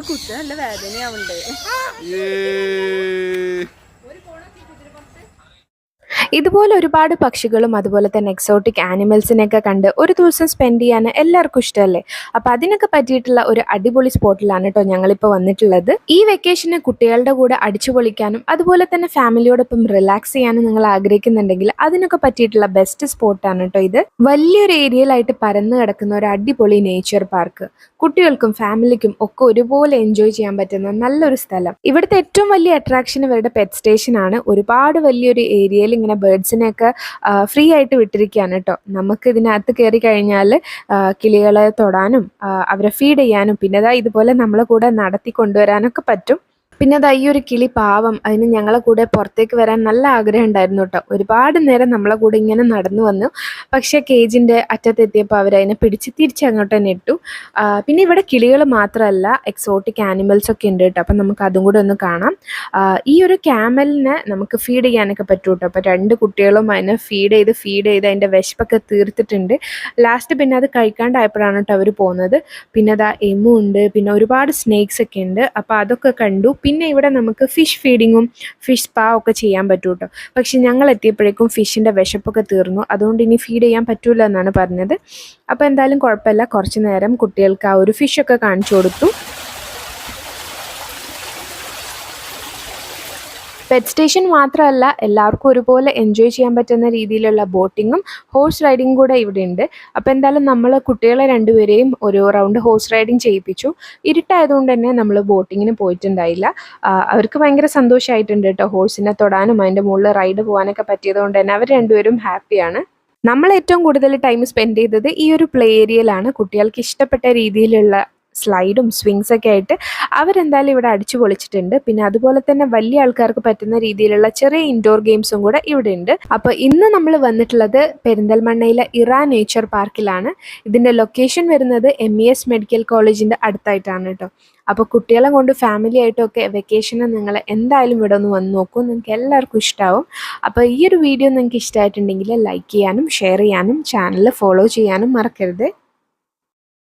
കുത്ത നല്ല വേദനയാവുണ്ട്. ഇതുപോലെ ഒരുപാട് പക്ഷികളും അതുപോലെ തന്നെ എക്സോട്ടിക് ആനിമൽസിനെയൊക്കെ കണ്ട് ഒരു ദിവസം സ്പെൻഡ് ചെയ്യാൻ എല്ലാവർക്കും ഇഷ്ടമല്ലേ? അപ്പം അതിനൊക്കെ പറ്റിയിട്ടുള്ള ഒരു അടിപൊളി സ്പോട്ടിലാണ് കേട്ടോ ഞങ്ങളിപ്പോൾ വന്നിട്ടുള്ളത്. ഈ വെക്കേഷന് കുട്ടികളുടെ കൂടെ അടിച്ചു പൊളിക്കാനും അതുപോലെ തന്നെ ഫാമിലിയോടൊപ്പം റിലാക്സ് ചെയ്യാനും നിങ്ങൾ ആഗ്രഹിക്കുന്നുണ്ടെങ്കിൽ അതിനൊക്കെ പറ്റിയിട്ടുള്ള ബെസ്റ്റ് സ്പോട്ടാണ് കേട്ടോ ഇത്. വലിയൊരു ഏരിയയിലായിട്ട് പരന്നു കിടക്കുന്ന ഒരു അടിപൊളി നേച്ചർ പാർക്ക്. കുട്ടികൾക്കും ഫാമിലിക്കും ഒക്കെ ഒരുപോലെ എൻജോയ് ചെയ്യാൻ പറ്റുന്ന നല്ലൊരു സ്ഥലം. ഇവിടുത്തെ ഏറ്റവും വലിയ അട്രാക്ഷൻ ഇവരുടെ പെറ്റ് സ്റ്റേഷൻ ആണ്. ഒരുപാട് വലിയൊരു ഏരിയയിൽ ഇങ്ങനെ ബേർഡ്സിനെയൊക്കെ ഫ്രീ ആയിട്ട് വിട്ടിരിക്കുകയാണ് കേട്ടോ. നമുക്ക് ഇതിനകത്ത് കയറി കഴിഞ്ഞാൽ കിളികളെ തൊടാനും അവരെ ഫീഡ് ചെയ്യാനും പിന്നെ ഇതുപോലെ നമ്മളെ കൂടെ നടത്തി കൊണ്ടുവരാനൊക്കെ പറ്റും. പിന്നെ ഈ ഒരു കിളി പാവം, അതിന് ഞങ്ങളെ കൂടെ പുറത്തേക്ക് വരാൻ നല്ല ആഗ്രഹം ഉണ്ടായിരുന്നു കേട്ടോ. ഒരുപാട് നേരം നമ്മളെ കൂടെ ഇങ്ങനെ നടന്നു വന്നു. പക്ഷേ കേജിൻ്റെ അറ്റത്തെത്തിയപ്പോൾ അവരതിനെ പിടിച്ച് തിരിച്ചങ്ങോട്ട് തന്നെ ഇട്ടു. പിന്നെ ഇവിടെ കിളികൾ മാത്രമല്ല എക്സോട്ടിക് ആനിമൽസ് ഒക്കെ ഉണ്ട് കേട്ടോ. അപ്പം നമുക്ക് അതും കൂടെ ഒന്ന് കാണാം. ഈ ഒരു ക്യാമലിനെ നമുക്ക് ഫീഡ് ചെയ്യാനൊക്കെ പറ്റും കേട്ടോ. അപ്പോൾ 2 കുട്ടികളും അതിനെ ഫീഡ് ചെയ്ത് അതിൻ്റെ വിശപ്പൊക്കെ തീർത്തിട്ടുണ്ട്. ലാസ്റ്റ് പിന്നെ അത് കഴിക്കാണ്ടായപ്പോഴാണ് കേട്ടോ അവർ പോകുന്നത്. പിന്നെ എമു ഉണ്ട്, പിന്നെ ഒരുപാട് സ്നേക്സ് ഒക്കെ ഉണ്ട്. അപ്പോൾ അതൊക്കെ കണ്ടു. പിന്നെ ഇവിടെ നമുക്ക് ഫിഷ് ഫീഡിങ്ങും ഫിഷ് സ്പാ ഒക്കെ ചെയ്യാൻ പറ്റും കേട്ടോ. പക്ഷെ ഞങ്ങൾ എത്തിയപ്പോഴേക്കും ഫിഷിൻ്റെ വിശപ്പൊക്കെ തീർന്നു. അതുകൊണ്ട് ഇനി ഫീഡ് ചെയ്യാൻ പറ്റൂല എന്നാണ് പറഞ്ഞത്. അപ്പോൾ എന്തായാലും കുഴപ്പമില്ല, കുറച്ച് നേരം കുട്ടികൾക്ക് ആ ഒരു ഫിഷൊക്കെ കാണിച്ചു കൊടുത്തു. പെറ്റ് സ്റ്റേഷൻ മാത്രമല്ല, എല്ലാവർക്കും ഒരുപോലെ എൻജോയ് ചെയ്യാൻ പറ്റുന്ന രീതിയിലുള്ള ബോട്ടിങ്ങും ഹോഴ്സ് റൈഡിങ്ങും കൂടെ ഇവിടെ ഉണ്ട്. അപ്പോൾ എന്തായാലും നമ്മൾ കുട്ടികളെ 2 പേരെയും ഒരു റൗണ്ട് ഹോഴ്സ് റൈഡിങ് ചെയ്യിപ്പിച്ചു. ഇരുട്ടായതുകൊണ്ട് തന്നെ നമ്മൾ ബോട്ടിങ്ങിന് പോയിട്ടുണ്ടായില്ല. അവർക്ക് ഭയങ്കര സന്തോഷമായിട്ടുണ്ട് കേട്ടോ. ഹോഴ്സിനെ തൊടാനും അതിൻ്റെ മുകളിൽ റൈഡ് പോകാനൊക്കെ പറ്റിയതുകൊണ്ട് തന്നെ അവർ 2 പേരും ഹാപ്പിയാണ്. നമ്മൾ ഏറ്റവും കൂടുതൽ ടൈം സ്പെൻഡ് ചെയ്തത് ഈ ഒരു പ്ലേ ഏരിയയിലാണ്. കുട്ടികൾക്ക് ഇഷ്ടപ്പെട്ട രീതിയിലുള്ള സ്ലൈഡും സ്വിങ്സൊക്കെ ആയിട്ട് അവരെന്തായാലും ഇവിടെ അടിച്ചു പൊളിച്ചിട്ടുണ്ട്. പിന്നെ അതുപോലെ തന്നെ വലിയ ആൾക്കാർക്ക് പറ്റുന്ന രീതിയിലുള്ള ചെറിയ ഇൻഡോർ ഗെയിംസും കൂടെ ഇവിടെ ഉണ്ട്. അപ്പോൾ ഇന്ന് നമ്മൾ വന്നിട്ടുള്ളത് പെരിന്തൽമണ്ണയിലെ ഇറ നേച്ചർ പാർക്കിലാണ്. ഇതിൻ്റെ ലൊക്കേഷൻ വരുന്നത് MES മെഡിക്കൽ കോളേജിൻ്റെ അടുത്തായിട്ടാണ് കേട്ടോ. അപ്പോൾ കുട്ടികളെ കൊണ്ട് ഫാമിലി ആയിട്ടൊക്കെ വെക്കേഷന് നിങ്ങൾ എന്തായാലും ഇവിടെ ഒന്ന് വന്ന് നോക്കൂ, നിങ്ങൾക്ക് എല്ലാവർക്കും ഇഷ്ടമാവും. അപ്പോൾ ഈ ഒരു വീഡിയോ നിങ്ങൾക്ക് ഇഷ്ടമായിട്ടുണ്ടെങ്കിൽ ലൈക്ക് ചെയ്യാനും ഷെയർ ചെയ്യാനും ചാനൽ ഫോളോ ചെയ്യാനും മറക്കരുത്.